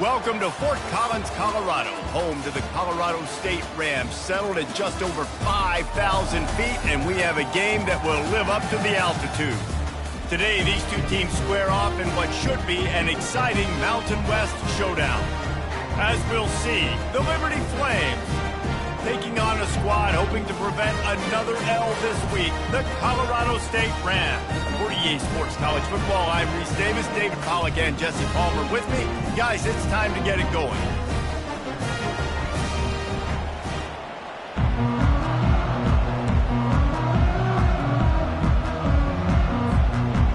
Welcome to Fort Collins, Colorado, home to the Colorado State Rams, settled at just over 5,000 feet, and we have a game that will live up to the altitude. Today, these two teams square off in what should be an exciting Mountain West showdown. As we'll see, the Liberty Flames taking on a squad hoping to prevent another L this week, the Colorado State Rams. For EA Sports College Football, I'm Reese Davis, David Pollack, and Jesse Palmer with me. Guys, it's time to get it going.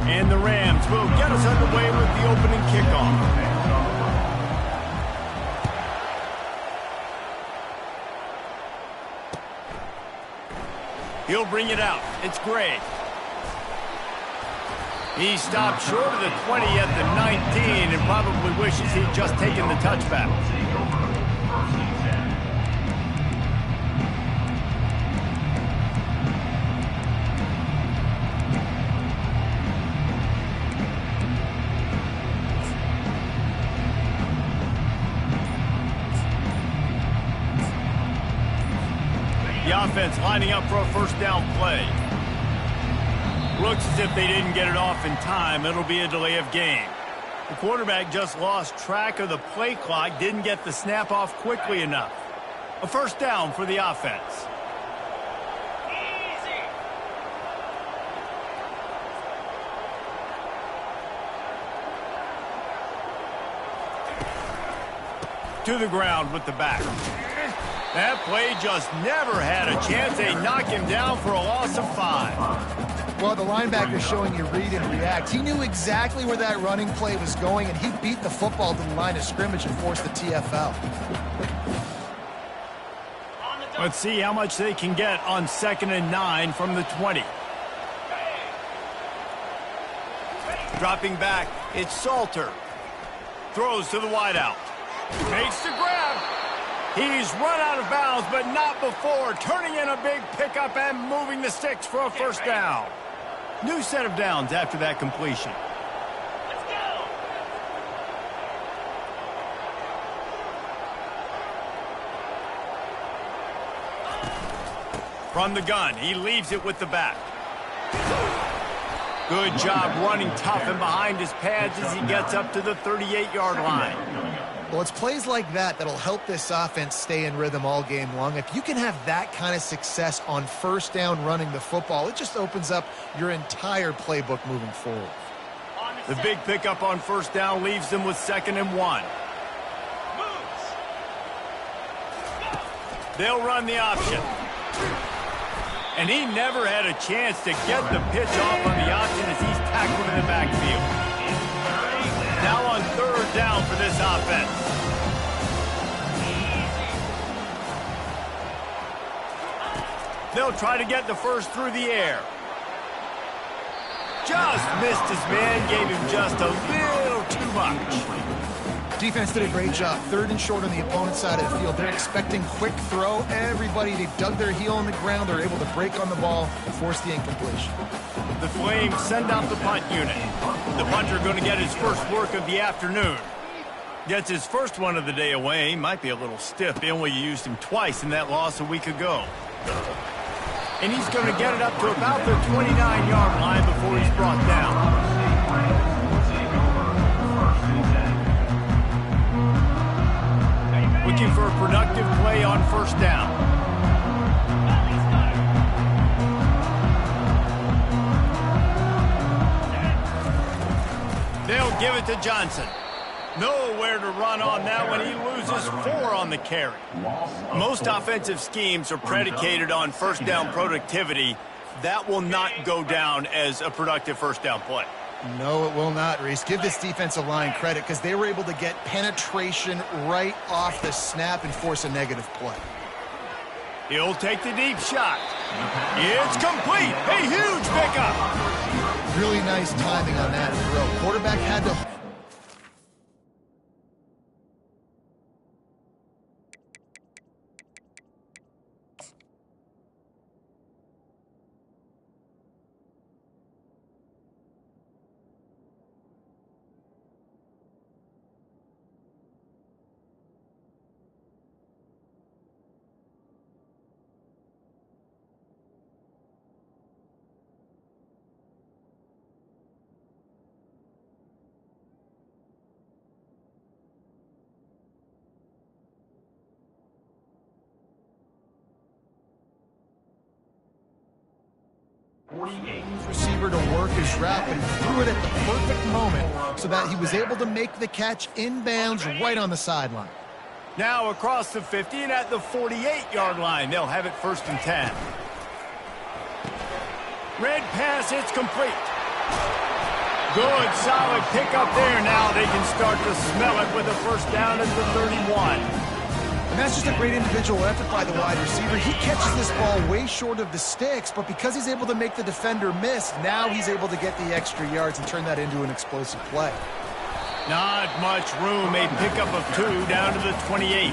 And the Rams will get us underway with the opening kickoff. He'll bring it out. It's Gray. He stopped short of the 20 at the 19 and probably wishes he'd just taken the touchback. The offense lining up for a first down play. Looks as if they didn't get it off in time. It'll be a delay of game. The quarterback just lost track of the play clock, didn't get the snap off quickly enough. A first down for the offense. Easy. To the ground with the back. That play just never had a chance. They knock him down for a loss of 5. Well, the linebacker's showing you read and react. He knew exactly where that running play was going, and he beat the football to the line of scrimmage and forced the TFL. Let's see how much they can get on 2nd and 9 from the 20. Dropping back, it's Salter. Throws to the wideout. Makes the grab. He's run out of bounds, but not before. Turning in a big pickup and moving the sticks for a first down. New set of downs after that completion. Let's go. From the gun, he leaves it with the back. Good job running tough and behind his pads as he gets up to the 38-yard line. Well, it's plays like that that'll help this offense stay in rhythm all game long. If you can have that kind of success on first down running the football, it just opens up your entire playbook moving forward. The big pickup on first down leaves them with 2nd and 1. They'll run the option. And he never had a chance to get the pitch off on the option as he's tackled in the backfield. Now on 3rd down for this offense. They'll try to get the first through the air. Just missed his man, gave him just a little too much. Defense did a great job. 3rd and short on the opponent's side of the field. They're expecting quick throw. Everybody, they dug their heel on the ground. They're able to break on the ball and force the incompletion. The Flames send out the punt unit. The punter going to get his first work of the afternoon. Gets his first one of the day away. Might be a little stiff. They only used him twice in that loss a week ago. And he's going to get it up to about the 29-yard line before he's brought down. Looking for a productive play on first down. They'll give it to Johnson. Nowhere to run on that one. He loses 4 on the carry. Most offensive schemes are predicated on first down productivity. That will not go down as a productive first down play. No, it will not, Reese. Give this defensive line credit because they were able to get penetration right off the snap and force a negative play. He'll take the deep shot. It's complete. A huge pickup. Really nice timing on that throw. Quarterback had to... Receiver to work his route, but he threw it at the perfect moment so that he was able to make the catch inbounds right on the sideline. Now across the 50 and at the 48-yard line, they'll have it 1st and 10. Red pass, it's complete. Good, solid pickup there. Now they can start to smell it with a 1st down at the 31. And that's just a great individual effort by the wide receiver. He catches this ball way short of the sticks, but because he's able to make the defender miss, now he's able to get the extra yards and turn that into an explosive play. Not much room. A pickup of 2 down to the 28.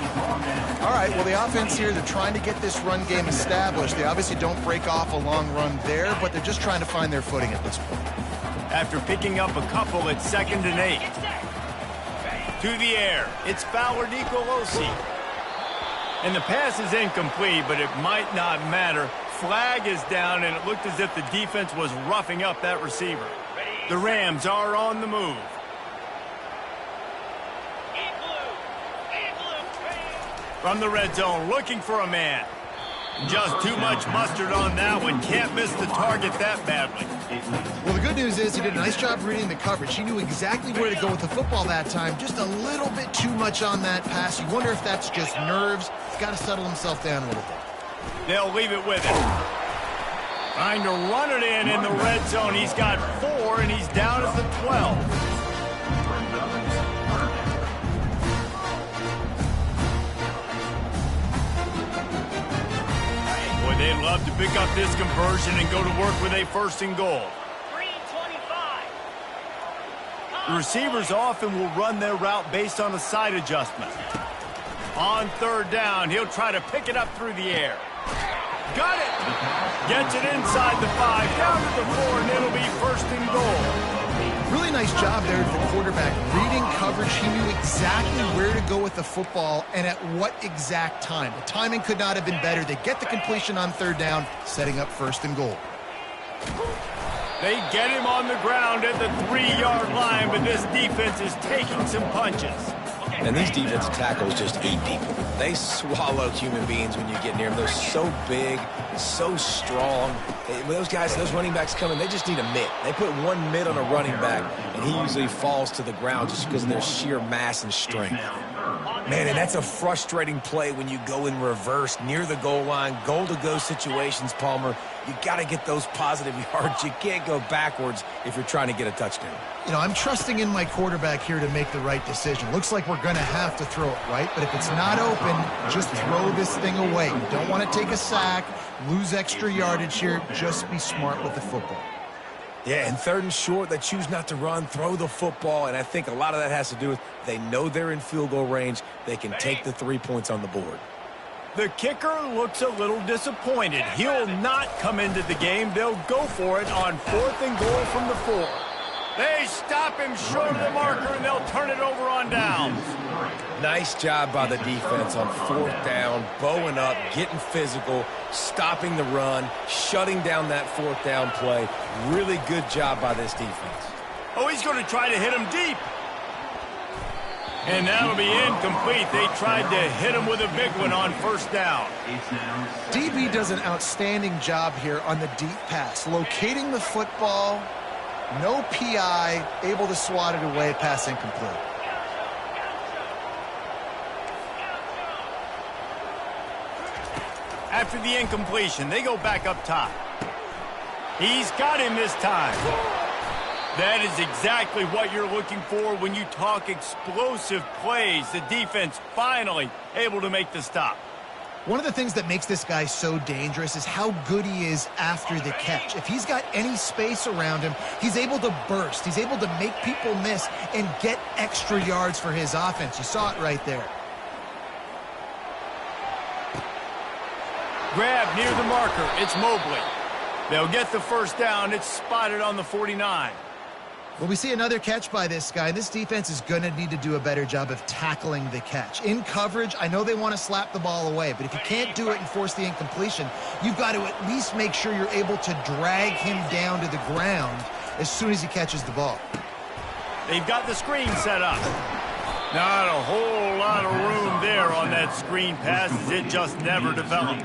All right, well, the offense here, they're trying to get this run game established. They obviously don't break off a long run there, but they're just trying to find their footing at this point. After picking up a couple, it's 2nd and 8. To the air, it's Fowler Nicolosi. And the pass is incomplete, but it might not matter. Flag is down, and it looked as if the defense was roughing up that receiver. The Rams are on the move. From the red zone, looking for a man. Just too much mustard on that one. Can't miss the target that badly. Well, the good news is he did a nice job reading the coverage. He knew exactly where to go with the football that time. Just a little bit too much on that pass. You wonder if that's just nerves. He's got to settle himself down a little bit. They'll leave it with him. Trying to run it in the red zone. He's got 4, and he's down at the 12. They'd love to pick up this conversion and go to work with a 1st and goal. 3:25. The receivers often will run their route based on a side adjustment. On 3rd down, he'll try to pick it up through the air. Got it! Gets it inside the 5, down to the 4, and it'll be 1st and goal. Really nice job there at the quarterback. Reading coverage, he knew exactly where to go with the football and at what exact time. The timing could not have been better. They get the completion on 3rd down, setting up 1st and goal. They get him on the ground at the 3-yard line, but this defense is taking some punches. And these defensive tackles just eat people. They swallow human beings when you get near them. They're so big, so strong. When those guys, those running backs come in, they just need a mitt. They put one mitt on a running back, and he usually falls to the ground just because of their sheer mass and strength. Man, and that's a frustrating play when you go in reverse near the goal line, goal-to-go situations, Palmer. You got to get those positive yards. You can't go backwards if you're trying to get a touchdown. You know, I'm trusting in my quarterback here to make the right decision. Looks like we're going to have to throw it, right? But if it's not open, just throw this thing away. You don't want to take a sack, lose extra yardage here. Just be smart with the football. Yeah, and 3rd and short, they choose not to run, throw the football, and I think a lot of that has to do with they know they're in field goal range. They can take the 3 points on the board. The kicker looks a little disappointed. He'll not come into the game. They'll go for it on 4th and goal from the 4. They stop him short of the marker, and they'll turn it over on downs. Nice job by the defense on 4th down, bowing up, getting physical, stopping the run, shutting down that 4th down play. Really good job by this defense. Oh, he's going to try to hit him deep. And that'll be incomplete. They tried to hit him with a big one on 1st down. DB does an outstanding job here on the deep pass, locating the football. No PI, able to swat it away, pass incomplete. After the incompletion, they go back up top. He's got him this time. That is exactly what you're looking for when you talk explosive plays. The defense finally able to make the stop. One of the things that makes this guy so dangerous is how good he is after the catch. If he's got any space around him, he's able to burst. He's able to make people miss and get extra yards for his offense. You saw it right there. Grab near the marker. It's Mobley. They'll get the 1st down. It's spotted on the 49. Well, we see another catch by this guy. This defense is going to need to do a better job of tackling the catch. In coverage, I know they want to slap the ball away, but if you can't do it and force the incompletion, you've got to at least make sure you're able to drag him down to the ground as soon as he catches the ball. They've got the screen set up. Not a whole lot of room there on that screen pass as it just never developed.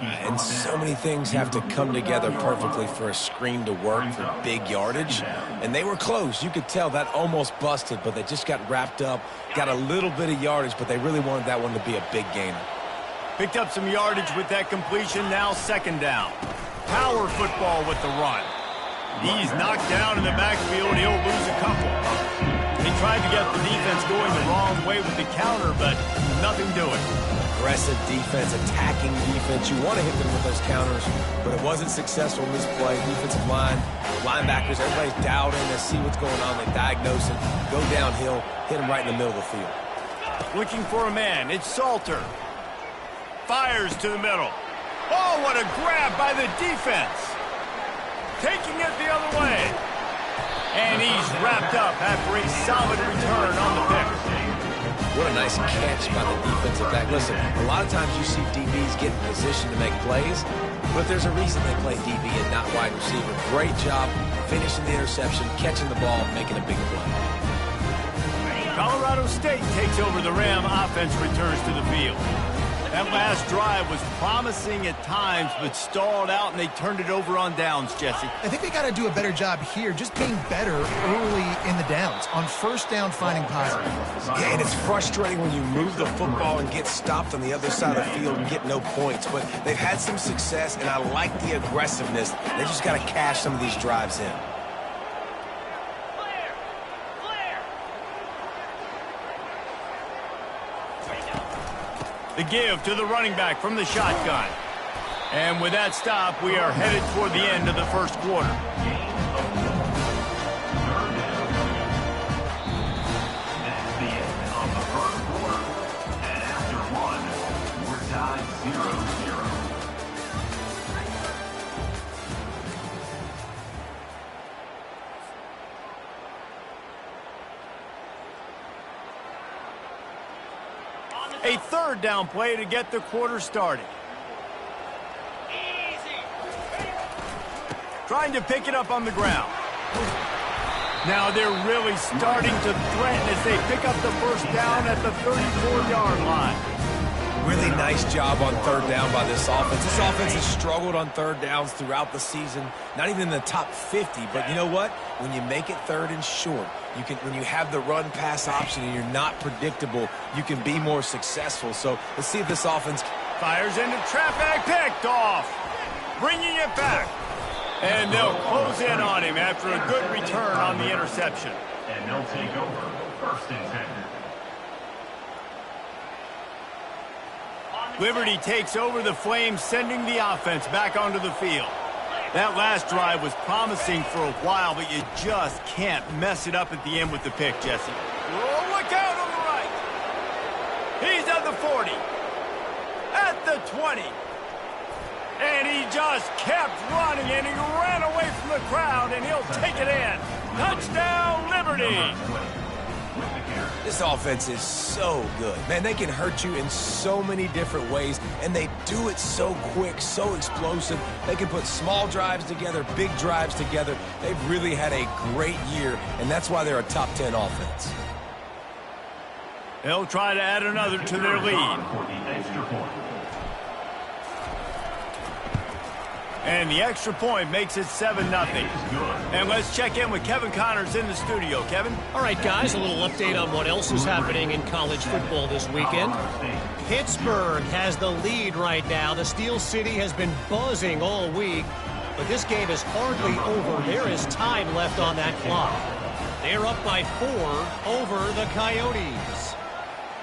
And so many things have to come together perfectly for a screen to work for big yardage. And they were close. You could tell that almost busted, but they just got wrapped up, got a little bit of yardage, but they really wanted that one to be a big gainer. Picked up some yardage with that completion, now second down. Power football with the run. He's knocked down in the backfield, he'll lose a couple. He tried to get the defense going the wrong way with the counter, but nothing doing. Aggressive defense, attacking defense. You want to hit them with those counters, but it wasn't successful in this play. Defensive line, linebackers, everybody's dialed in. They see what's going on. They diagnose it, go downhill, hit him right in the middle of the field. Looking for a man. It's Salter. Fires to the middle. Oh, what a grab by the defense. Taking it the other way. And he's wrapped up after a solid return on the pick. What a nice catch by the defensive back. Listen, a lot of times you see DBs get in position to make plays, but there's a reason they play DB and not wide receiver. Great job finishing the interception, catching the ball, making a big play. Colorado State takes over. The Ram offense returns to the field. That last drive was promising at times, but stalled out, and they turned it over on downs, Jesse. I think they got to do a better job here, just being better early in the downs. On first down, finding positive. Yeah, and it's frustrating when you move the football and get stopped on the other side of the field and get no points. But they've had some success, and I like the aggressiveness. They just got to cash some of these drives in. The give to the running back from the shotgun. And with that stop, we are headed toward the end of the first quarter. That's the end of the first quarter. And after one, we're tied 0-0. A third down play to get the quarter started. Trying to pick it up on the ground. Now they're really starting to threaten as they pick up the first down at the 34-yard line. Really nice job on third down by this offense. This offense has struggled on third downs throughout the season. Not even in the top 50, but you know what? When you make it third and short, when you have the run-pass option and you're not predictable, you can be more successful. So let's see if this offense fires into traffic, picked off, bringing it back. And they'll close in on him after a good return on the interception. And they'll take over first and 10. Liberty takes over the Flames, sending the offense back onto the field. That last drive was promising for a while, but you just can't mess it up at the end with the pick, Jesse. Oh, look out on the right. He's at the 40. At the 20. And he just kept running, and he ran away from the crowd, and he'll take it in. Touchdown, Liberty. This offense is so good. Man, they can hurt you in so many different ways, and they do it so quick, so explosive. They can put small drives together, big drives together. They've really had a great year, and that's why they're a top 10 offense. They'll try to add another to their lead. For the extra point. And the extra point makes it 7-0. And let's check in with Kevin Connors in the studio. Kevin? All right, guys, a little update on what else is happening in college football this weekend. Pittsburgh has the lead right now. The Steel City has been buzzing all week, but this game is hardly over. There is time left on that clock. They're up by 4 over the Coyotes.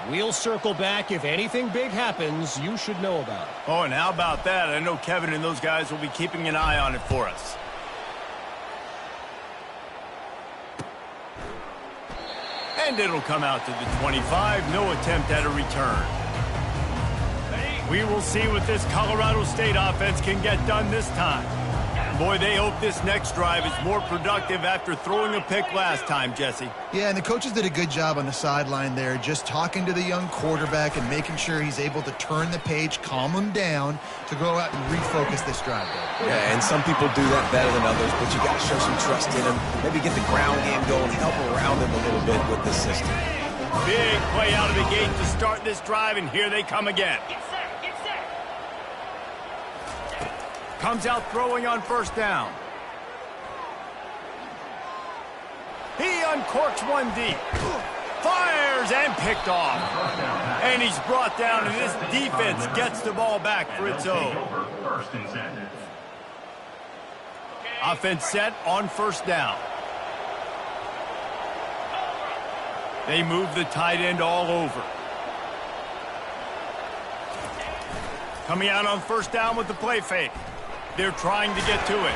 We'll circle back. If anything big happens, you should know about it. Oh, and how about that? I know Kevin and those guys will be keeping an eye on it for us. And it'll come out to the 25. No attempt at a return. We will see what this Colorado State offense can get done this time. Boy, they hope this next drive is more productive after throwing a pick last time, Jesse. Yeah, and the coaches did a good job on the sideline there, just talking to the young quarterback and making sure he's able to turn the page, calm him down to go out and refocus this drive. Yeah, and some people do that better than others, but you got to show some trust in him. Maybe get the ground game going, help around him a little bit with the system. Big play out of the gate to start this drive, and here they come again. Comes out throwing on first down. He uncorks one deep. Fires and picked off. And he's brought down, and this defense gets the ball back for its own. Offense set on first down. They move the tight end all over. Coming out on first down with the play fake. They're trying to get to it.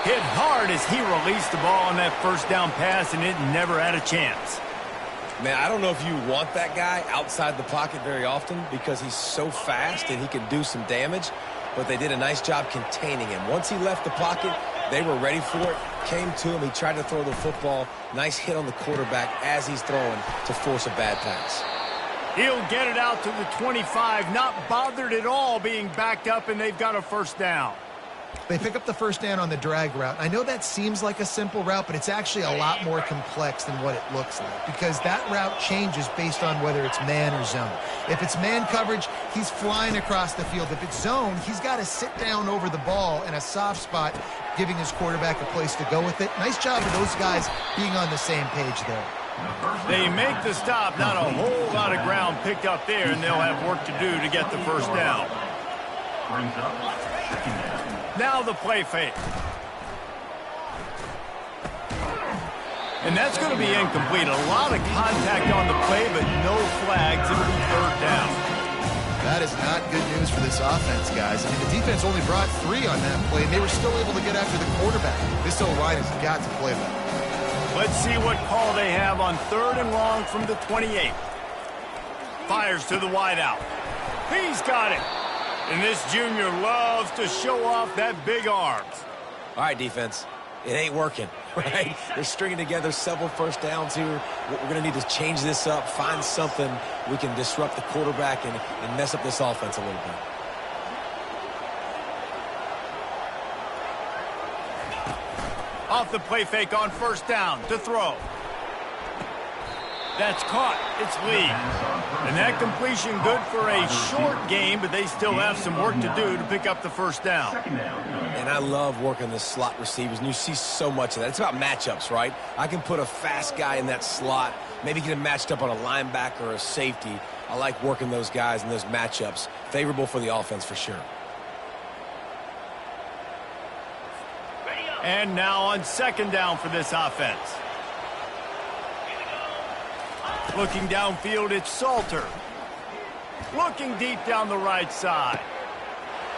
Hit hard as he released the ball on that first down pass, and it never had a chance. Man, I don't know if you want that guy outside the pocket very often because he's so fast and he can do some damage, but they did a nice job containing him. Once he left the pocket, they were ready for it, came to him, he tried to throw the football. Nice hit on the quarterback as he's throwing to force a bad pass. He'll get it out to the 25, not bothered at all being backed up, and they've got a first down. They pick up the first down on the drag route. I know that seems like a simple route, but it's actually a lot more complex than what it looks like because that route changes based on whether it's man or zone. If it's man coverage, he's flying across the field. If it's zone, he's got to sit down over the ball in a soft spot, giving his quarterback a place to go with it. Nice job of those guys being on the same page there. They make the stop, not a whole lot of ground picked up there, and they'll have work to do to get the first down. Brings up second down. Now the play fake. And that's going to be incomplete. A lot of contact on the play, but no flags. It'll be third down. That is not good news for this offense, guys. I mean, the defense only brought 3 on that play, and they were still able to get after the quarterback. This O-line has got to play better. Let's see what call they have on third and long from the 28. Fires to the wideout. He's got it. And this junior loves to show off that big arms. All right, defense. It ain't working, right? They're stringing together several first downs here. We're going to need to change this up, find something we can disrupt the quarterback and mess up this offense a little bit. Off the play fake on first down to throw. That's caught. It's Lee. And that completion good for a short game, but they still have some work to do to pick up the first down. And I love working the slot receivers, and you see so much of that. It's about matchups, right? I can put a fast guy in that slot, maybe get him matched up on a linebacker or a safety. I like working those guys in those matchups. Favorable for the offense for sure. And now on second down for this offense. Looking downfield, it's Salter. Looking deep down the right side.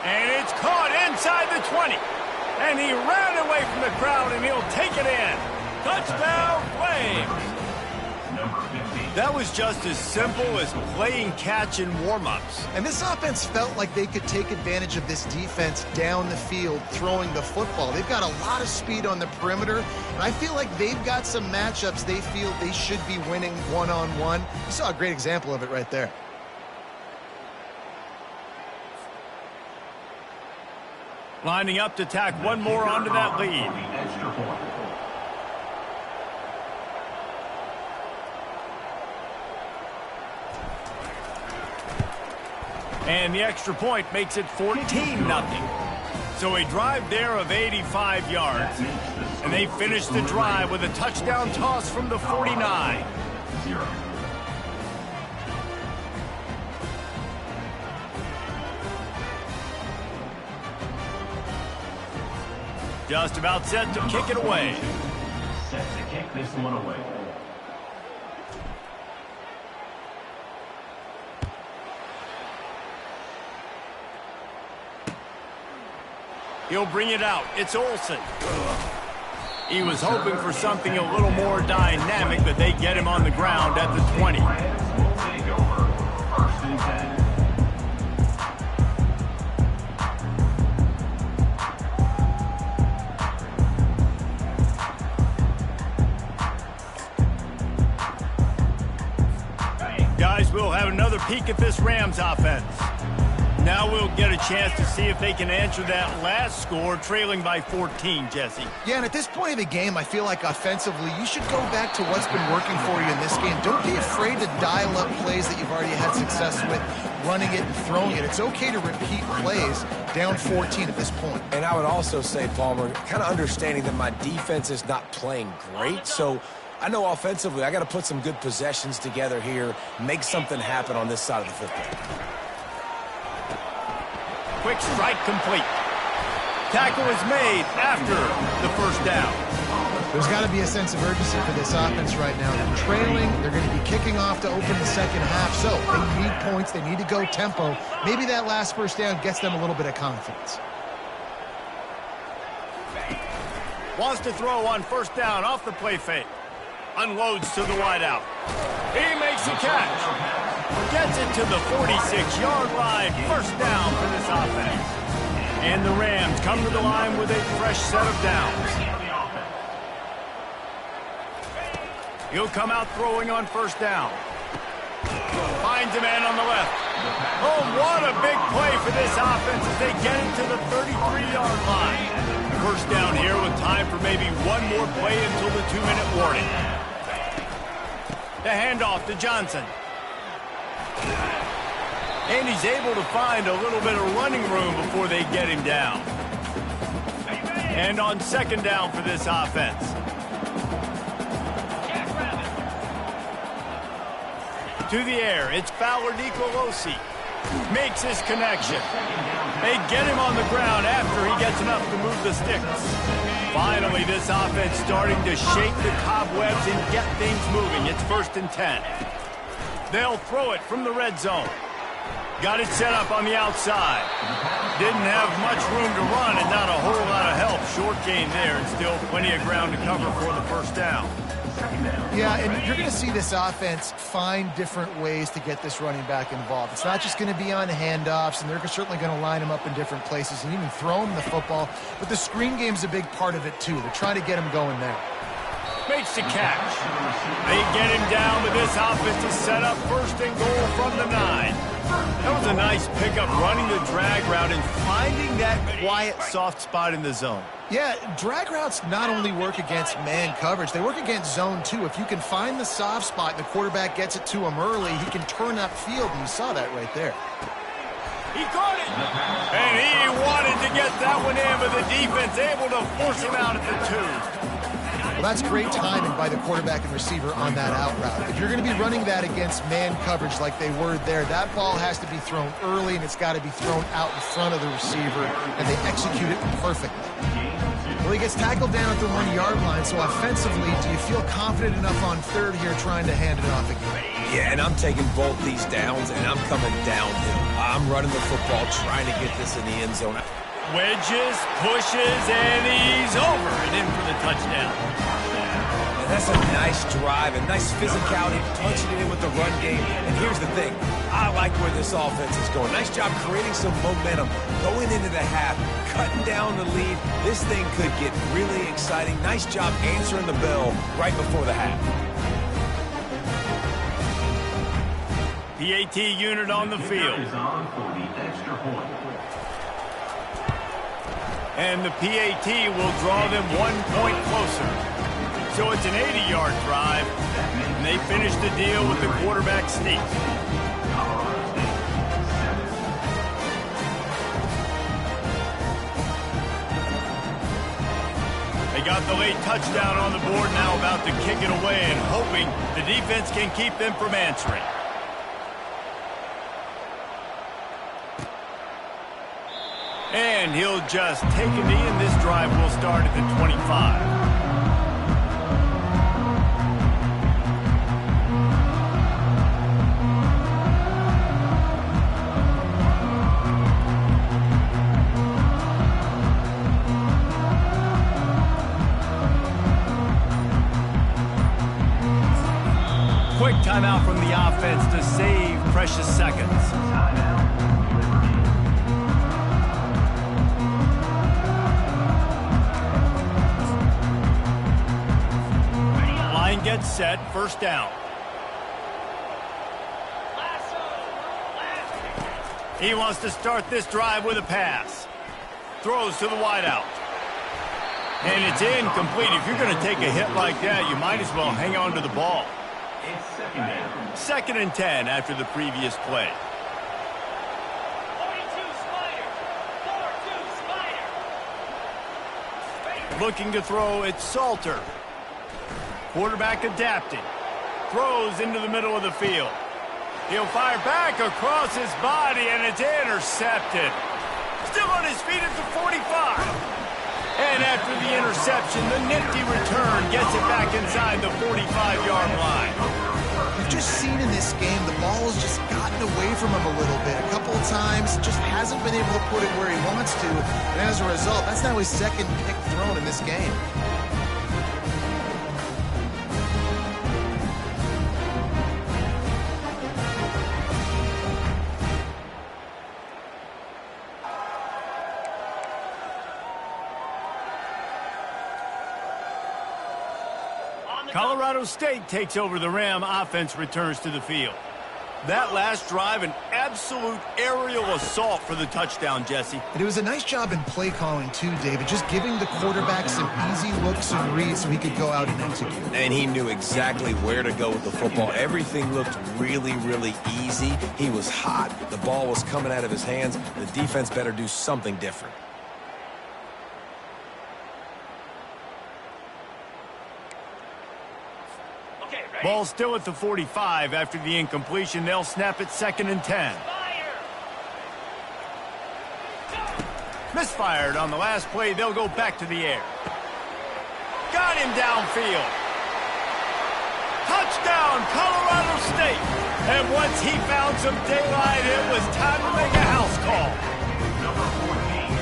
And it's caught inside the 20. And he ran away from the crowd, and he'll take it in. Touchdown, Flames. That was just as simple as playing catch in warm-ups. And this offense felt like they could take advantage of this defense down the field throwing the football. They've got a lot of speed on the perimeter, and I feel like they've got some matchups they feel they should be winning one-on-one. You saw a great example of it right there. Lining up to tack one more onto that lead. Extra point. And the extra point makes it 14-0. So a drive there of 85 yards. And they finish the drive with a touchdown toss from the 49. 0. Just about set to kick it away. Set to kick this one away. He'll bring it out. It's Olsen. He was hoping for something a little more dynamic, but they get him on the ground at the 20. Will take over. First and 10. Guys, we'll have another peek at this Rams offense. Now we'll get a chance to see if they can answer that last score, trailing by 14, Jesse. Yeah, and at this point of the game, I feel like offensively, you should go back to what's been working for you in this game. Don't be afraid to dial up plays that you've already had success with. running it and throwing it. It's okay to repeat plays down 14 at this point. And I would also say, Palmer, kind of understanding that my defense is not playing great, so I know offensively I got to put some good possessions together here, make something happen on this side of the football. Quick strike complete. Tackle is made after the first down. There's got to be a sense of urgency for this offense right now. They're trailing. They're going to be kicking off to open the second half. So they need points. They need to go tempo. Maybe that last first down gets them a little bit of confidence. Wants to throw on first down off the play fake. Unloads to the wideout. He makes a catch. Gets it to the 46-yard line. First down for this offense. And the Rams come to the line with a fresh set of downs. He'll come out throwing on first down. Finds a man on the left. Oh, what a big play for this offense as they get it to the 33-yard line. First down here with time for maybe one more play until the 2-minute warning. The handoff to Johnson. And he's able to find a little bit of running room before they get him down. And on second down for this offense. To the air, it's Fowler Nicolosi. Makes his connection. They get him on the ground after he gets enough to move the sticks. Finally, this offense starting to shake the cobwebs and get things moving. It's 1st and 10. They'll throw it from the red zone. Got it set up on the outside. Didn't have much room to run and not a whole lot of help. Short gain there and still plenty of ground to cover for the first down. Yeah, and you're going to see this offense find different ways to get this running back involved. It's not just going to be on handoffs, and they're certainly going to line him up in different places and even throw him the football. But the screen game's a big part of it, too. They're trying to get him going there. Makes the catch. They get him down, but this offense is set up 1st and goal from the 9. That was a nice pickup, running the drag route and finding that quiet, soft spot in the zone. Yeah, drag routes not only work against man coverage, they work against zone too. If you can find the soft spot and the quarterback gets it to him early, he can turn upfield, and you saw that right there. He caught it, and he wanted to get that one in, but the defense able to force him out at the 2. Well, that's great timing by the quarterback and receiver on that out route. If you're going to be running that against man coverage like they were there, that ball has to be thrown early, and it's got to be thrown out in front of the receiver, and they execute it perfectly. Well, he gets tackled down at the 1-yard line, so offensively, do you feel confident enough on third here trying to hand it off again? Yeah, and I'm taking both these downs, and I'm coming downhill. I'm running the football, trying to get this in the end zone. Wedges, pushes, and he's over and in for the touchdown. And that's a nice drive and nice physicality, punching it in with the run game. And here's the thing, I like where this offense is going. Nice job creating some momentum, going into the half, cutting down the lead. This thing could get really exciting. Nice job answering the bell right before the half. PAT unit on the field. And the PAT will draw them 1 point closer. So it's an 80-yard drive, and they finish the deal with the quarterback sneak. They got the late touchdown on the board, now about to kick it away and hoping the defense can keep them from answering. And he'll just take a knee, and this drive will start at the 25. Quick timeout from the offense to save precious seconds. Line gets set, first down. He wants to start this drive with a pass. Throws to the wideout. And it's incomplete. If you're going to take a hit like that, you might as well hang on to the ball. Second and 10 after the previous play. looking to throw. It's Salter. Quarterback adapting. Throws into the middle of the field. He'll fire back across his body, and it's intercepted. Still on his feet at the 45. And after the interception, the nifty return gets it back inside the 45-yard line. We've just seen in this game the ball has just gotten away from him a little bit. A couple of times, just hasn't been able to put it where he wants to. And as a result, that's now his second pick thrown in this game. Colorado State takes over the Ram. Offense returns to the field. That last drive, an absolute aerial assault for the touchdown, Jesse. And it was a nice job in play calling, too, David, just giving the quarterback some easy looks and reads so he could go out and execute. And he knew exactly where to go with the football. Everything looked really, really easy. He was hot. The ball was coming out of his hands. The defense better do something different. Ball still at the 45 after the incompletion. They'll snap it 2nd and 10. Misfired on the last play. They'll go back to the air. Got him downfield. Touchdown, Colorado State. And once he found some daylight, it was time to make a house call.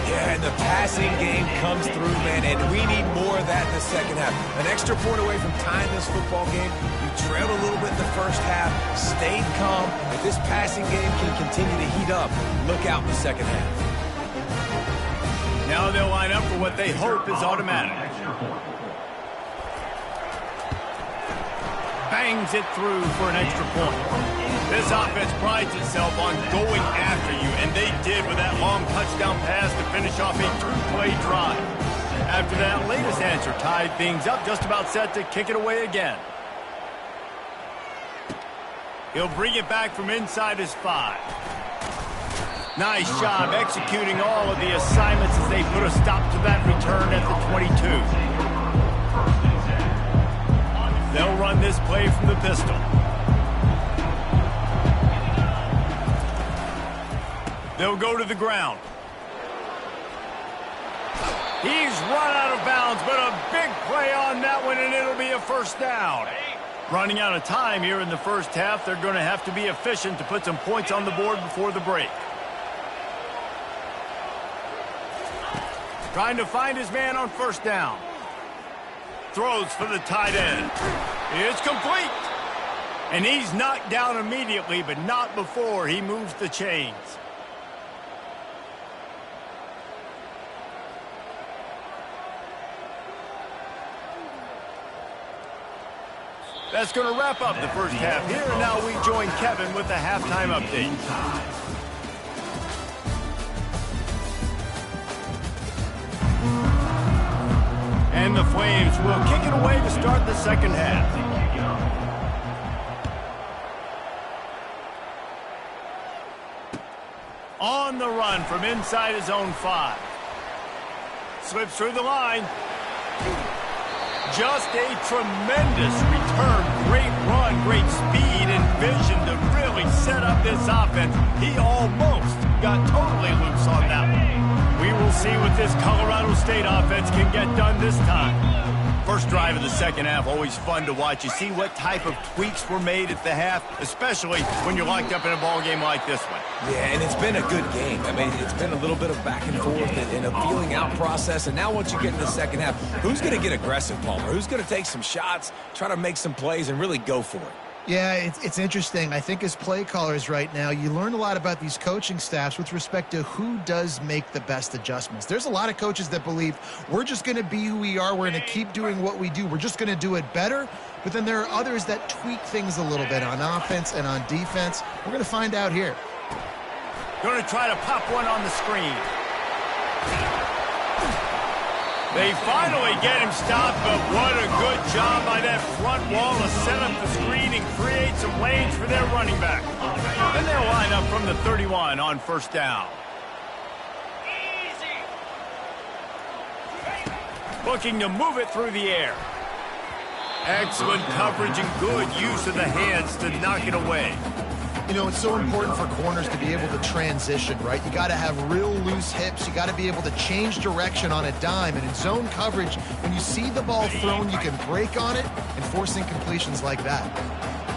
Yeah, and the passing game comes through, man, and we need more of that in the second half. An extra point away from tying this football game. You trailed a little bit in the first half, stayed calm. If this passing game can continue to heat up, look out in the second half. Now they'll line up for what they hope is automatic. Bangs it through for an extra point. This offense prides itself on going after you, and they did with that long touchdown pass to finish off a 2-play drive. After that latest answer tied things up, just about set to kick it away again. He'll bring it back from inside his 5. Nice job executing all of the assignments as they put a stop to that return at the 22. They'll run this play from the pistol. They'll go to the ground. He's run out of bounds, but a big play on that one, and it'll be a first down. Running out of time here in the first half. They're going to have to be efficient to put some points on the board before the break. Trying to find his man on first down. Throws for the tight end. It's complete. And he's knocked down immediately, but not before he moves the chains. That's going to wrap up the first half here. And now we join Kevin with the halftime update. And the Flames will kick it away to start the second half. On the run from inside his own 5. Slips through the line. Just a tremendous return. Great run, great speed and vision to really set up this offense. He almost got totally loose on that one. We will see what this Colorado State offense can get done this time. First drive of the second half, always fun to watch. You see what type of tweaks were made at the half, especially when you're locked up in a ball game like this one. Yeah, and it's been a good game. I mean, it's been a little bit of back and forth and a feeling out process. And now once you get in the second half, who's going to get aggressive, Palmer? Who's going to take some shots, try to make some plays, and really go for it? Yeah, it's interesting. I think as play callers right now, you learn a lot about these coaching staffs with respect to who does make the best adjustments. There's a lot of coaches that believe we're just going to be who we are. We're going to keep doing what we do. We're just going to do it better. But then there are others that tweak things a little bit on offense and on defense. We're going to find out here. Going to try to pop one on the screen. They finally get him stopped, but what a good job by that front wall to set up the screen and create some lanes for their running back. Then they'll line up from the 31 on first down. Looking to move it through the air. Excellent coverage and good use of the hands to knock it away. You know, it's so important for corners to be able to transition, right? You got to have real loose hips. You got to be able to change direction on a dime. And in zone coverage, when you see the ball thrown, you can break on it and force incompletions like that.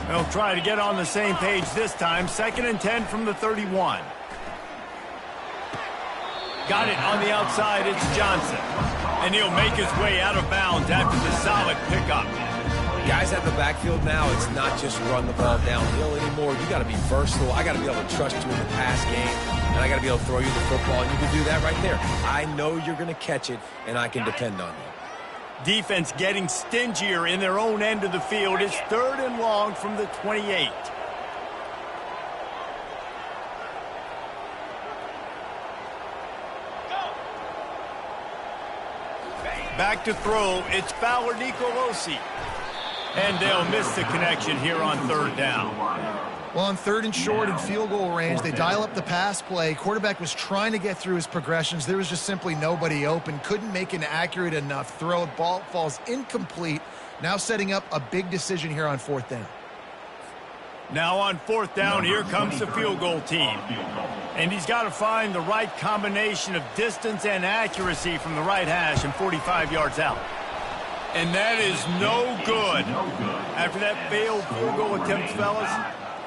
They'll try to get on the same page this time. 2nd and 10 from the 31. Got it on the outside. It's Johnson. And he'll make his way out of bounds after the solid pickup. Guys at the backfield now, it's not just run the ball downhill anymore. You got to be versatile. I got to be able to trust you in the pass game, and I got to be able to throw you the football, and you can do that right there. I know you're going to catch it, and I can depend on you. Defense getting stingier in their own end of the field. It's 3rd and long from the 28. Back to throw. It's Fowler Nicolosi. And they'll miss the connection here on 3rd down. Well, on 3rd and short and field goal range, they dial up the pass play. Quarterback was trying to get through his progressions. There was just simply nobody open. Couldn't make an accurate enough throw. Ball falls incomplete. Now setting up a big decision here on 4th down. Now on 4th down, here comes the field goal team. And he's got to find the right combination of distance and accuracy from the right hash and 45 yards out. And that is no good. After that failed field goal attempt, fellas,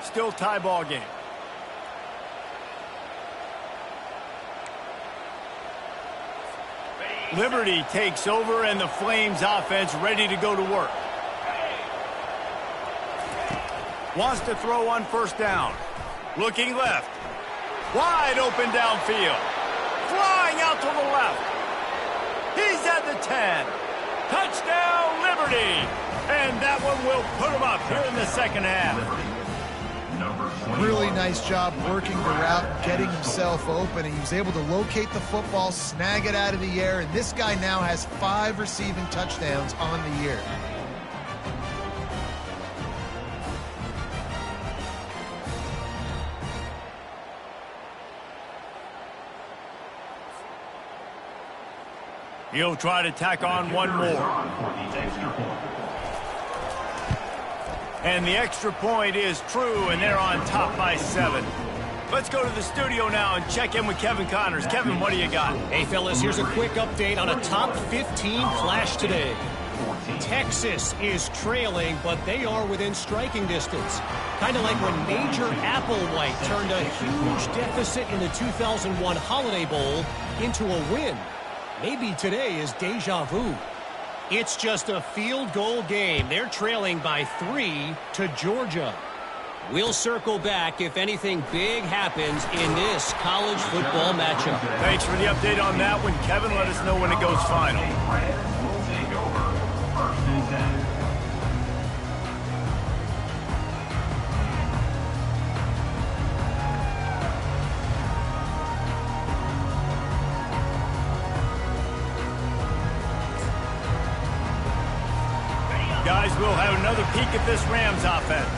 still tie ball game. Liberty takes over, and the Flames offense ready to go to work. Wants to throw on 1st down. Looking left. Wide open downfield. Flying out to the left. He's at the 10. Touchdown, Liberty! And that one will put him up here in the 2nd half. Really nice job working the route, getting himself open, and he was able to locate the football, snag it out of the air, and this guy now has 5 receiving touchdowns on the year. He'll try to tack on one more. And the extra point is true, and they're on top by 7. Let's go to the studio now and check in with Kevin Connors. Kevin, what do you got? Hey, fellas, here's a quick update on a top 15 flash today. Texas is trailing, but they are within striking distance. Kind of like when Major Applewhite turned a huge deficit in the 2001 Holiday Bowl into a win. Maybe today is deja vu. It's just a field goal game. They're trailing by 3 to Georgia. We'll circle back if anything big happens in this college football matchup. Thanks for the update on that one, Kevin. Let us know when it goes final. Will take over 1st and 10. Guys, we'll have another peek at this Rams offense.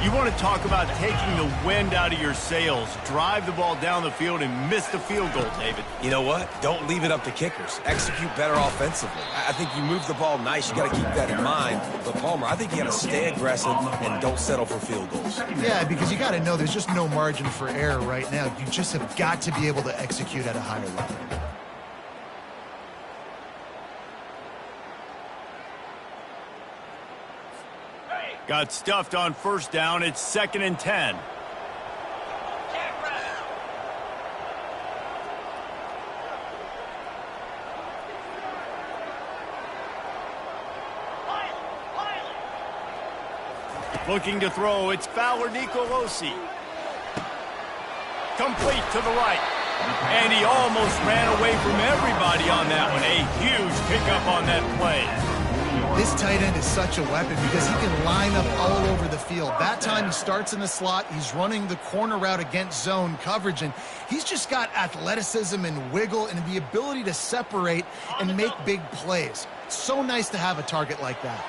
You want to talk about taking the wind out of your sails, drive the ball down the field and miss the field goal, David. You know what? Don't leave it up to kickers. Execute better offensively. I think you move the ball nice. You got to keep that in mind. But, Palmer, I think you got to stay aggressive and don't settle for field goals. Yeah, because you got to know there's just no margin for error right now. You just have got to be able to execute at a higher level. Got stuffed on 1st down. It's 2nd and 10. Looking to throw. It's Fowler Nicolosi. Complete to the right. And he almost ran away from everybody on that one. A huge pickup on that play. This tight end is such a weapon because he can line up all over the field. That time he starts in the slot. He's running the corner route against zone coverage, and he's just got athleticism and wiggle and the ability to separate and make big plays. It's so nice to have a target like that.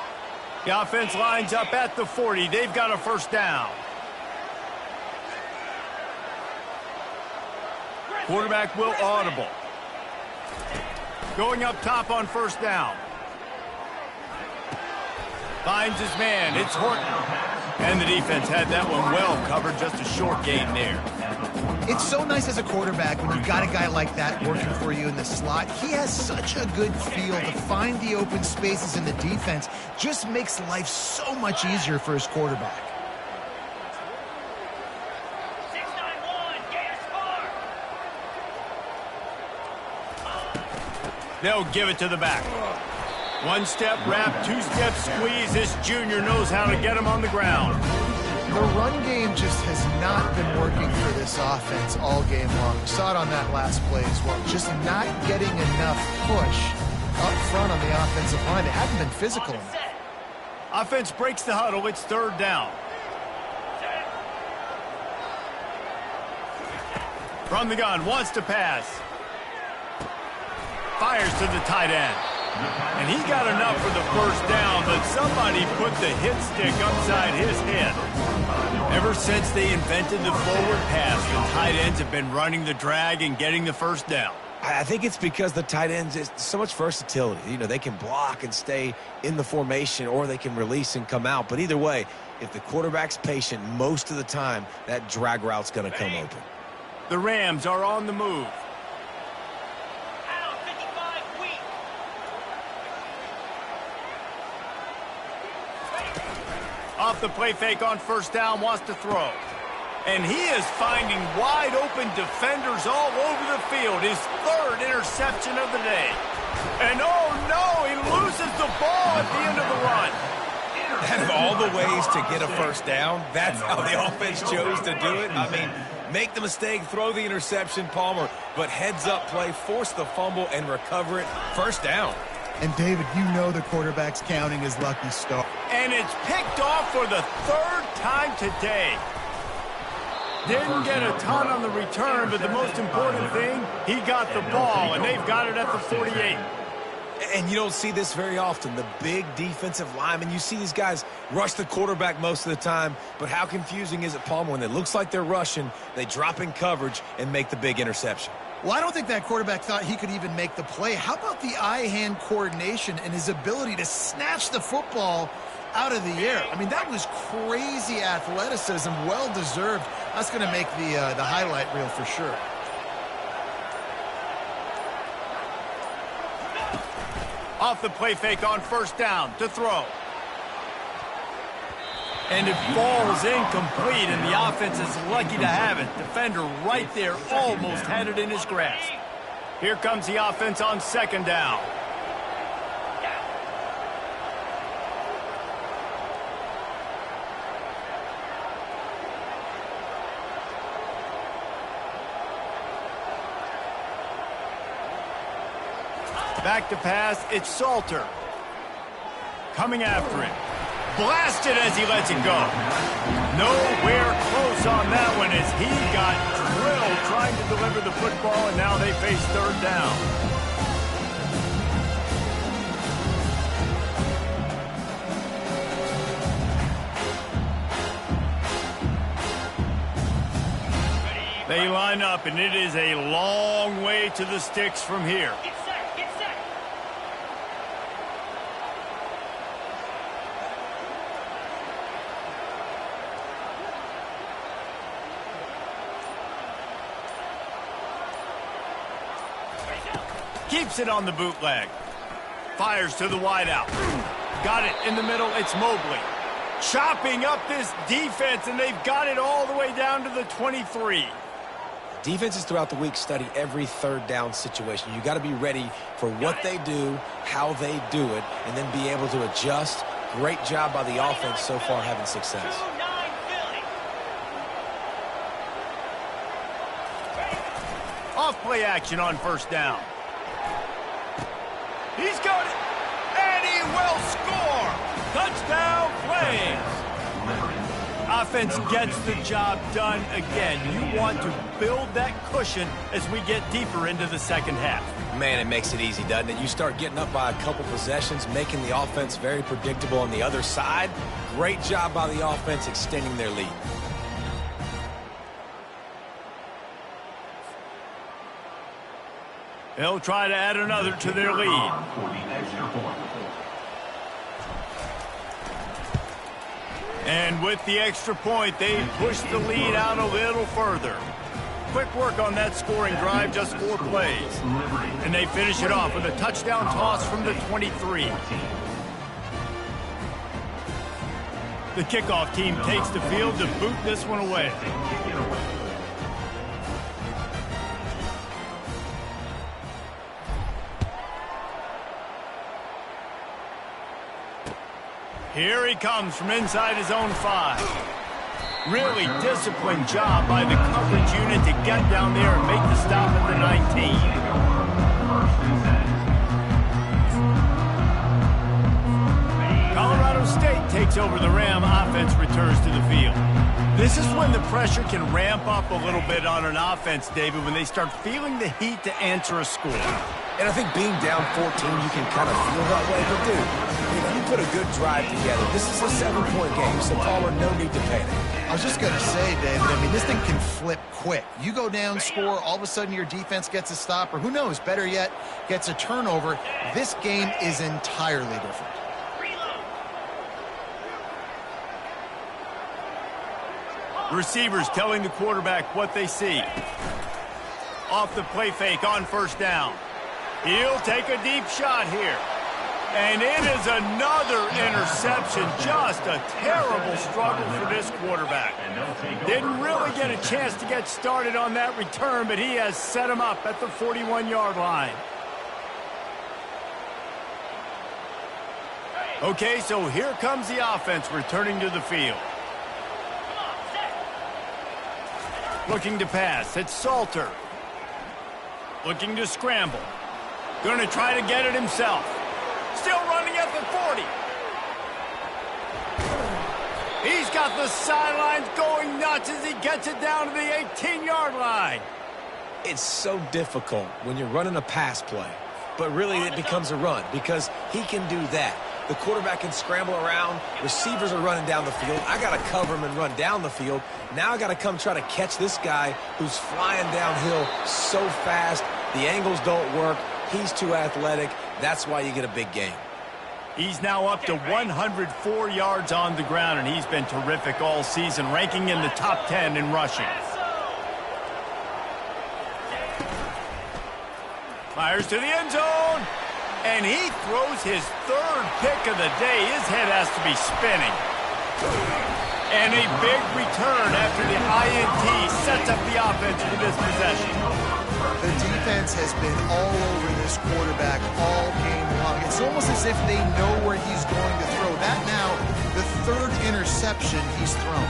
The offense lines up at the 40. They've got a 1st down. Quarterback will audible. Going up top on first down. Finds his man. It's Horton. And the defense had that one well covered. Just a short gain there. It's so nice as a quarterback when you got a guy like that working for you in the slot. He has such a good feel to find the open spaces in the defense. Just makes life so much easier for his quarterback. 691, Gator score. They'll give it to the back. One step wrap, two step squeeze. This junior knows how to get him on the ground. The run game just has not been working for this offense all game long. We saw it on that last play as well. Just not getting enough push up front on the offensive line. They haven't been physical enough. Offense breaks the huddle. It's third down. From the gun, wants to pass. Fires to the tight end. And he got enough for the first down, but somebody put the hit stick upside his head. Ever since they invented the forward pass, the tight ends have been running the drag and getting the first down. I think it's because the tight ends, is so much versatility. You know, they can block and stay in the formation, or they can release and come out. But either way, if the quarterback's patient most of the time, that drag route's going to come open. The Rams are on the move. Out 55 weak. Off the play fake on first down, wants to throw. And he is finding wide open defenders all over the field. His third interception of the day. And oh no, he loses the ball at the end of the run. Out of all the ways to get a first down, that's how the offense chose to do it. I mean, make the mistake, throw the interception, Palmer, but heads-up play, force the fumble, and recover it. First down. And, David, you know the quarterback's counting his lucky star. And it's picked off for the third time today. Didn't get a ton on the return, but the most important thing, he got the ball, and they've got it at the 48. And you don't see this very often. The big defensive linemen, you see these guys rush the quarterback most of the time, but how confusing is it, Palmer, when it looks like they're rushing, they drop in coverage and make the big interception? Well, I don't think that quarterback thought he could even make the play. How about the eye-hand coordination and his ability to snatch the football out of the air? I mean, that was crazy athleticism, well-deserved. That's going to make the highlight reel for sure. Off the play fake on first down to throw. And it falls incomplete, and the offense is lucky to have it. Defender right there almost had it in his grasp. Here comes the offense on second down. Back to pass, it's Salter. Coming after him. Blasted as he lets it go. Nowhere close on that one as he got drilled trying to deliver the football, and now they face third down. They line up, and it is a long way to the sticks from here. Get set, get set. Keeps it on the bootleg. Fires to the wideout. Got it in the middle. It's Mobley. Chopping up this defense, and they've got it all the way down to the 23. Defenses throughout the week study every third down situation. You got to be ready for what they do, how they do it, and then be able to adjust. Great job by the offense so far having success. 2-9 Philly. Off play action on first down. He's got it, and he will score. Touchdown Flames. Offense gets the job done again. You want to build that cushion as we get deeper into the second half. Man, it makes it easy, doesn't it? You start getting up by a couple possessions, making the offense very predictable on the other side. Great job by the offense extending their lead. They'll try to add another to their lead. For the extra point. And with the extra point, they push the lead out a little further. Quick work on that scoring drive, just 4 plays. And they finish it off with a touchdown toss from the 23. The kickoff team takes the field to boot this one away. Here he comes from inside his own 5. Really disciplined job by the coverage unit to get down there and make the stop at the 19. Colorado State takes over the Ram offense, returns to the field. This is when the pressure can ramp up a little bit on an offense, David, when they start feeling the heat to answer a score. And I think being down 14, you can kind of feel that way. But, dude, you put a good drive together. This is a 7-point game, so caller, no need to panic. I was just going to say, David, I mean, this thing can flip quick. You go down, score, all of a sudden your defense gets a stop, or who knows, better yet, gets a turnover. This game is entirely different. Receivers telling the quarterback what they see. Off the play fake on first down. He'll take a deep shot here. And it is another interception. Just a terrible struggle for this quarterback. Didn't really get a chance to get started on that return, but he has set him up at the 41-yard line. Okay, so here comes the offense returning to the field. Looking to pass. It's Salter. Looking to scramble. Going to try to get it himself. Still running at the 40. He's got the sidelines going nuts as he gets it down to the 18-yard line. It's so difficult when you're running a pass play, but really it becomes a run because he can do that. The quarterback can scramble around. Receivers are running down the field. I got to cover him and run down the field. Now I got to come try to catch this guy who's flying downhill so fast. The angles don't work. He's too athletic. That's why you get a big game. He's now up to 104 yards on the ground, and he's been terrific all season, ranking in the top 10 in rushing. Fires to the end zone, and he throws his 3rd pick of the day. His head has to be spinning. And a big return after the INT sets up the offense for this possession. The defense has been all over this quarterback all game long. It's almost as if they know where he's going to throw. That now, the 3rd interception he's thrown.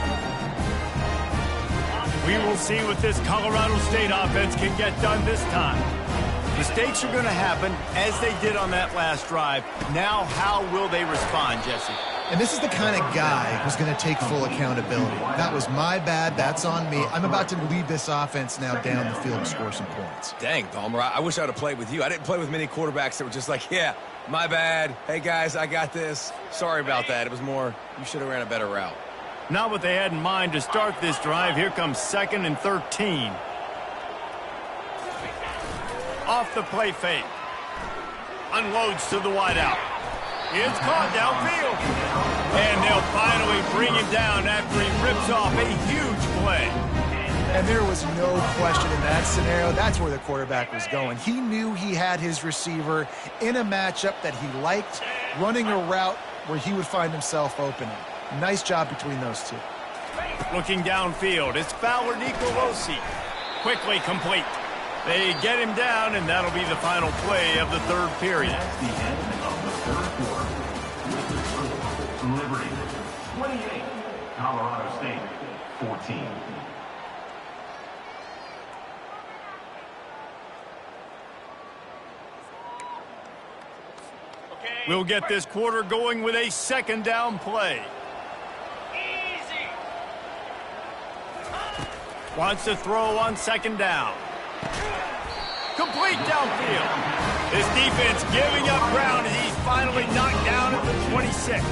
We will see what this Colorado State offense can get done this time. Mistakes are going to happen, as they did on that last drive. Now, how will they respond, Jesse? And this is the kind of guy who's going to take full accountability. That was my bad. That's on me. I'm about to lead this offense now down the field and score some points. Dang, Palmer, I wish I would have played with you. I didn't play with many quarterbacks that were just like, yeah, my bad. Hey, guys, I got this. Sorry about that. It was more, you should have ran a better route. Not what they had in mind to start this drive. Here comes 2nd and 13. Off the play fake. Unloads to the wideout. It's caught downfield. And they'll finally bring him down after he rips off a huge play. And there was no question in that scenario. That's where the quarterback was going. He knew he had his receiver in a matchup that he liked, running a route where he would find himself opening. Nice job between those two. Looking downfield, it's Fowler Nicolosi. Quickly complete. They get him down, and that'll be the final play of the 3rd period. The end of the 3rd quarter. Liberty 28, Colorado State 14. We'll get this quarter going with a 2nd down play. Easy. Wants to throw on 2nd down. Complete downfield. This defense giving up ground as he's finally knocked down at the 26.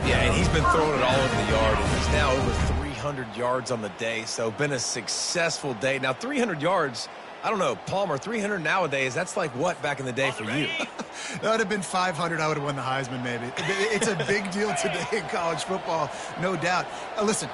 Yeah, and he's been throwing it all over the yard, and he's now over 300 yards on the day, so been a successful day. Now, 300 yards, I don't know, Palmer, 300 nowadays, that's like what back in the day for you? That would have been 500. I would have won the Heisman, maybe. It's a big deal today in college football, no doubt. Listen,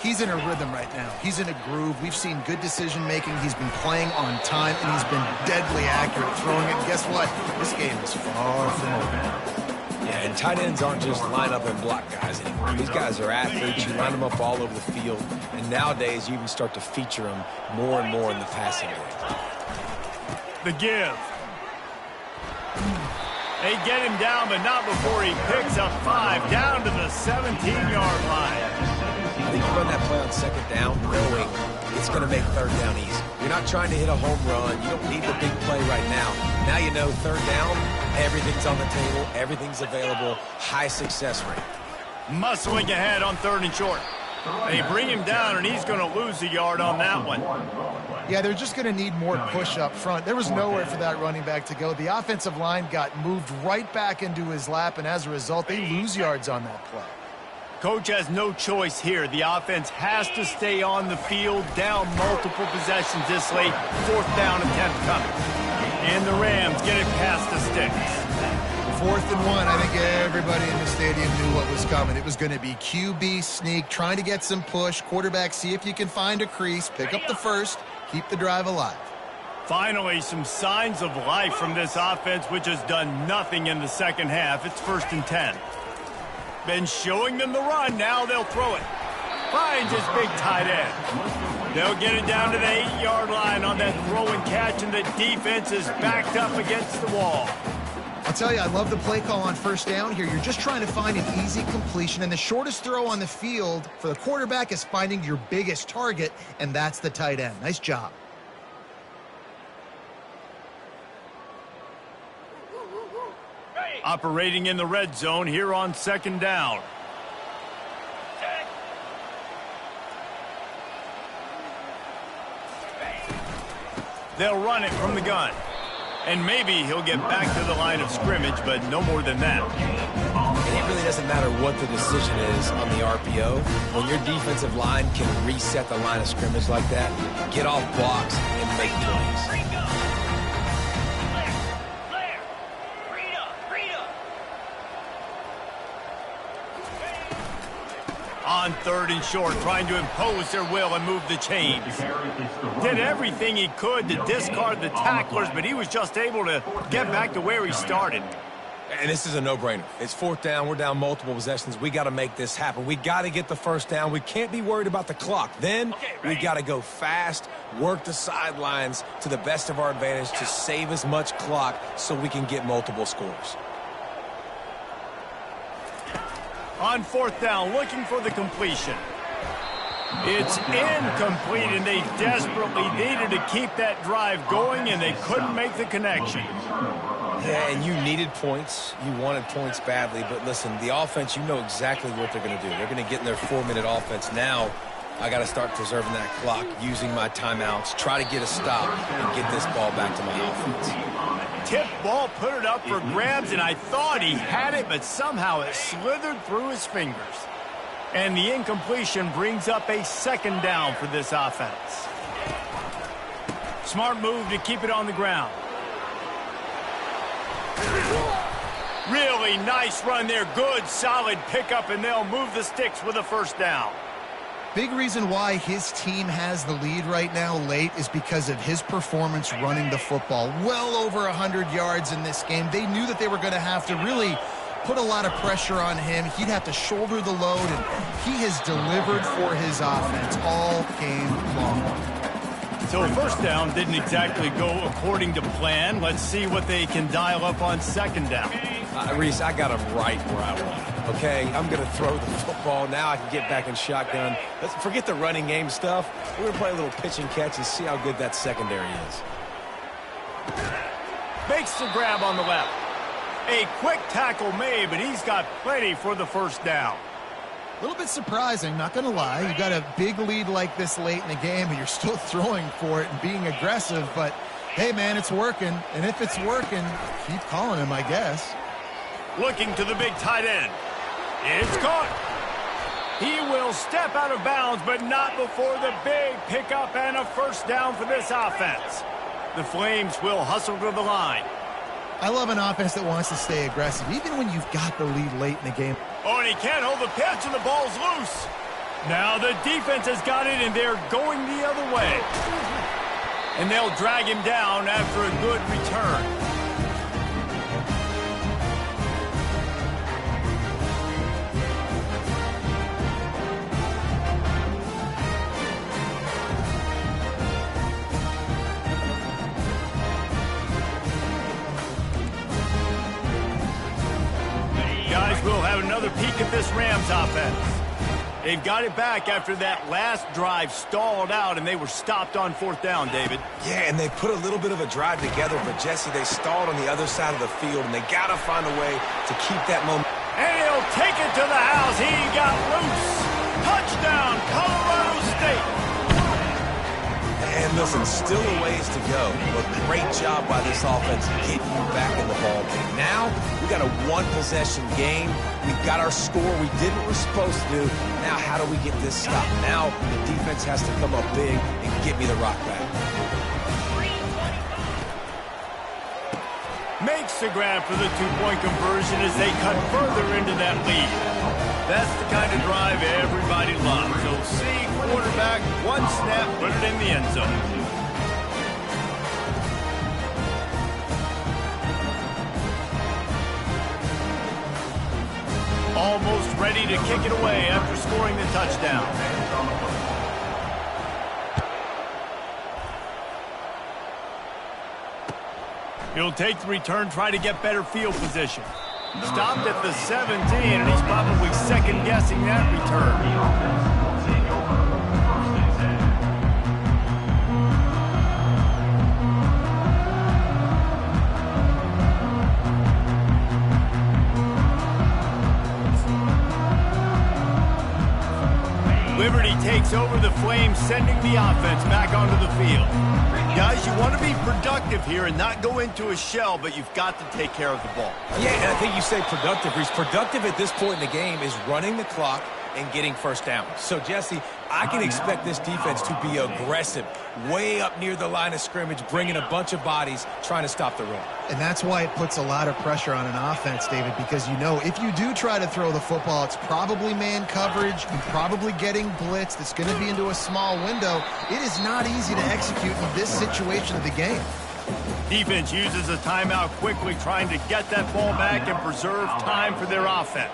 he's in a rhythm right now. He's in a groove. We've seen good decision-making. He's been playing on time, and he's been deadly accurate throwing it. And guess what? This game is far from over. Yeah, and tight ends aren't just line up and block guys anymore. These guys are athletes. You line them up all over the field. And nowadays, you even start to feature them more and more in the passing game. The give. They get him down, but not before he picks up 5 down to the 17-yard line. I think you run that play on second down knowing it's going to make third down easy. You're not trying to hit a home run. You don't need the big play right now. Now you know third down, everything's on the table, everything's available, high success rate. Muscling ahead on 3rd and short. They bring him down, and he's going to lose a yard on that one. Yeah, they're just going to need more push up front. There was nowhere for that running back to go. The offensive line got moved right back into his lap, and as a result, they lose yards on that play. Coach has no choice here. The offense has to stay on the field, down multiple possessions this late. 4th down attempt coming. And the Rams get it past the sticks. 4th and 1, I think everybody in the stadium knew what was coming. It was going to be QB sneak, trying to get some push. Quarterback, see if you can find a crease, pick up the first, keep the drive alive. Finally, some signs of life from this offense, which has done nothing in the second half. It's 1st and 10. Been showing them the run, now they'll throw it. Finds his big tight end. They'll get it down to the 8-yard line on that throw and catch, and the defense is backed up against the wall. I'll tell you, I love the play call on 1st down here. You're just trying to find an easy completion, and the shortest throw on the field for the quarterback is finding your biggest target, and that's the tight end. Nice job. Operating in the red zone here on 2nd down. They'll run it from the gun. And maybe he'll get back to the line of scrimmage, but no more than that. And it really doesn't matter what the decision is on the RPO. When your defensive line can reset the line of scrimmage like that, get off blocks and make plays. On 3rd and short, trying to impose their will and move the chains. Did everything he could to discard the tacklers, but he was just able to get back to where he started. And this is a no-brainer. It's 4th down. We're down multiple possessions. We got to make this happen. We got to get the 1st down. We can't be worried about the clock. Then we got to go fast, work the sidelines to the best of our advantage to save as much clock so we can get multiple scores. On 4th down, looking for the completion. It's incomplete, and they desperately needed to keep that drive going, and they couldn't make the connection. Yeah, and you needed points. You wanted points badly. But listen, the offense, you know exactly what they're going to do. They're going to get in their 4-minute offense. Now I got to start preserving that clock, using my timeouts, try to get a stop, and get this ball back to my offense. Tip ball, put it up for grabs, and I thought he had it, but somehow it slithered through his fingers. And the incompletion brings up a 2nd down for this offense. Smart move to keep it on the ground. Really nice run there. Good, solid pickup, and they'll move the sticks with a 1st down. Big reason why his team has the lead right now late is because of his performance running the football. Well over 100 yards in this game. They knew that they were going to have to really put a lot of pressure on him. He'd have to shoulder the load, and he has delivered for his offense all game long. So 1st down didn't exactly go according to plan. Let's see what they can dial up on 2nd down. Reese, I got him right where I want him. Okay, I'm going to throw the football. Now I can get back in shotgun. Let's forget the running game stuff. We're going to play a little pitch and catch and see how good that secondary is. Makes the grab on the left. A quick tackle made, but he's got plenty for the 1st down. A little bit surprising, not going to lie. You got a big lead like this late in the game, and you're still throwing for it and being aggressive. But, hey, man, it's working. And if it's working, keep calling him, I guess. Looking to the big tight end. It's caught. He will step out of bounds, but not before the big pickup and a 1st down for this offense. The Flames will hustle to the line. I love an offense that wants to stay aggressive, even when you've got the lead late in the game. Oh, and he can't hold the pitch, and the ball's loose. Now the defense has got it, and they're going the other way. And they'll drag him down after a good return. Guys, we'll have another peek at this Rams offense. They've got it back after that last drive stalled out, and they were stopped on 4th down, David. Yeah, and they put a little bit of a drive together, but, Jesse, they stalled on the other side of the field, and they got to find a way to keep that momentum. And he'll take it to the house. He got loose. Touchdown, Colorado State. And listen, still a ways to go, but great job by this offense getting you back in the ball game. Now, we got a one-possession game. We've got our score. We did what we're supposed to do. Now, how do we get this stopped? Now, the defense has to come up big and get me the rock back. Makes the grab for the two-point conversion as they cut further into that lead. That's the kind of drive everybody loves. So see quarterback, one snap, put it in the end zone. Almost ready to kick it away after scoring the touchdown. He'll take the return, try to get better field position. Stopped at the 17, and he's probably second-guessing that return. Liberty takes over the Flames, sending the offense back onto the field. Guys, you want to be productive here and not go into a shell, but you've got to take care of the ball. Yeah, and I think you say productive. Reese, productive at this point in the game is running the clock and getting first down. So, Jesse, I can expect this defense to be aggressive, way up near the line of scrimmage, bringing a bunch of bodies, trying to stop the run. And that's why it puts a lot of pressure on an offense, David, because you know if you do try to throw the football, it's probably man coverage, you're probably getting blitzed, it's going to be into a small window. It is not easy to execute in this situation of the game. Defense uses a timeout quickly, trying to get that ball back and preserve time for their offense.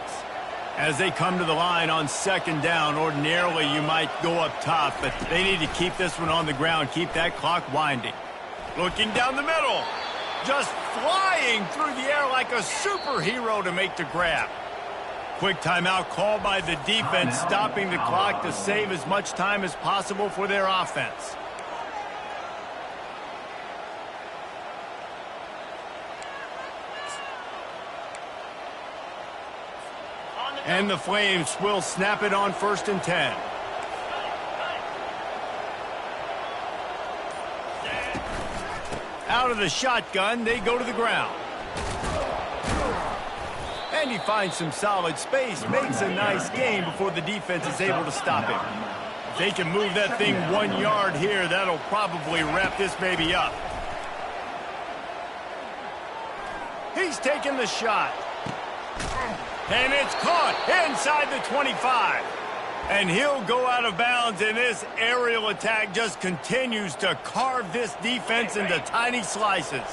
As they come to the line on 2nd down, ordinarily you might go up top, but they need to keep this one on the ground, keep that clock winding. Looking down the middle, just flying through the air like a superhero to make the grab. Quick timeout called by the defense, stopping the clock to save as much time as possible for their offense. And the Flames will snap it on 1st and 10. Out of the shotgun, they go to the ground. And he finds some solid space, makes a nice gain before the defense is able to stop him. If they can move that thing 1 yard here, that'll probably wrap this baby up. He's taking the shot. And it's caught inside the 25. And he'll go out of bounds, and this aerial attack just continues to carve this defense into tiny slices.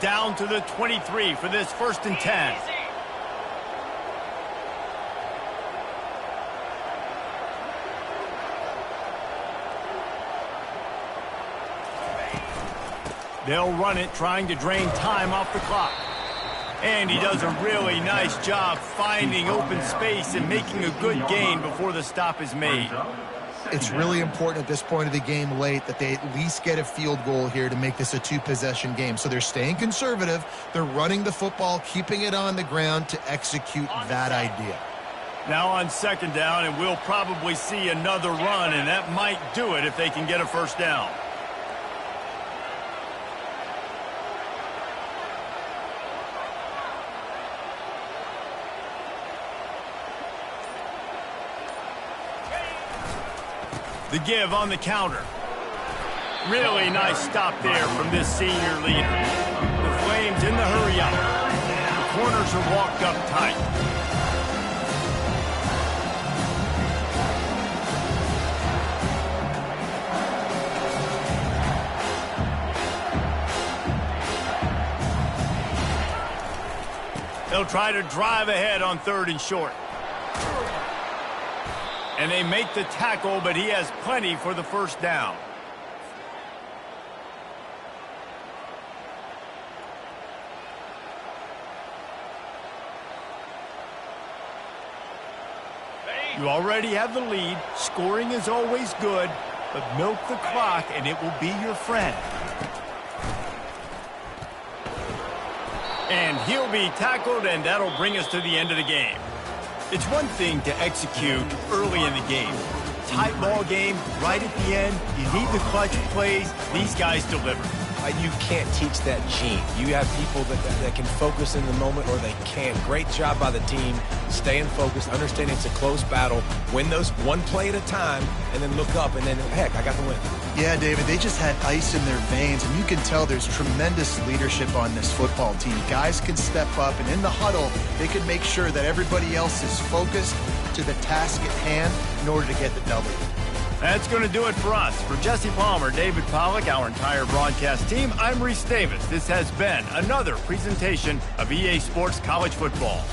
Down to the 23 for this 1st and 10. They'll run it, trying to drain time off the clock. And he does a really nice job finding open space and making a good gain before the stop is made. It's really important at this point of the game late that they at least get a field goal here to make this a two-possession game. So they're staying conservative. They're running the football, keeping it on the ground to execute that idea. Now on 2nd down, and we'll probably see another run, and that might do it if they can get a 1st down. The give on the counter. Really nice stop there from this senior leader. The Flames in the hurry up. The corners are walked up tight. They'll try to drive ahead on 3rd and short. And they make the tackle, but he has plenty for the first down. You already have the lead. Scoring is always good, but milk the clock and it will be your friend. And he'll be tackled, and that'll bring us to the end of the game. It's one thing to execute early in the game. Tight ball game, right at the end, you need the clutch plays. These guys deliver. You can't teach that gene. You have people that can focus in the moment, or they can't. Great job by the team, staying focused, understanding it's a close battle, win those one play at a time, and then look up, and then, heck, I got the win. Yeah, David, they just had ice in their veins, and you can tell there's tremendous leadership on this football team. Guys can step up, and in the huddle, they can make sure that everybody else is focused to the task at hand in order to get the W. That's going to do it for us. For Jesse Palmer, David Pollack, our entire broadcast team, I'm Reese Davis. This has been another presentation of EA Sports College Football.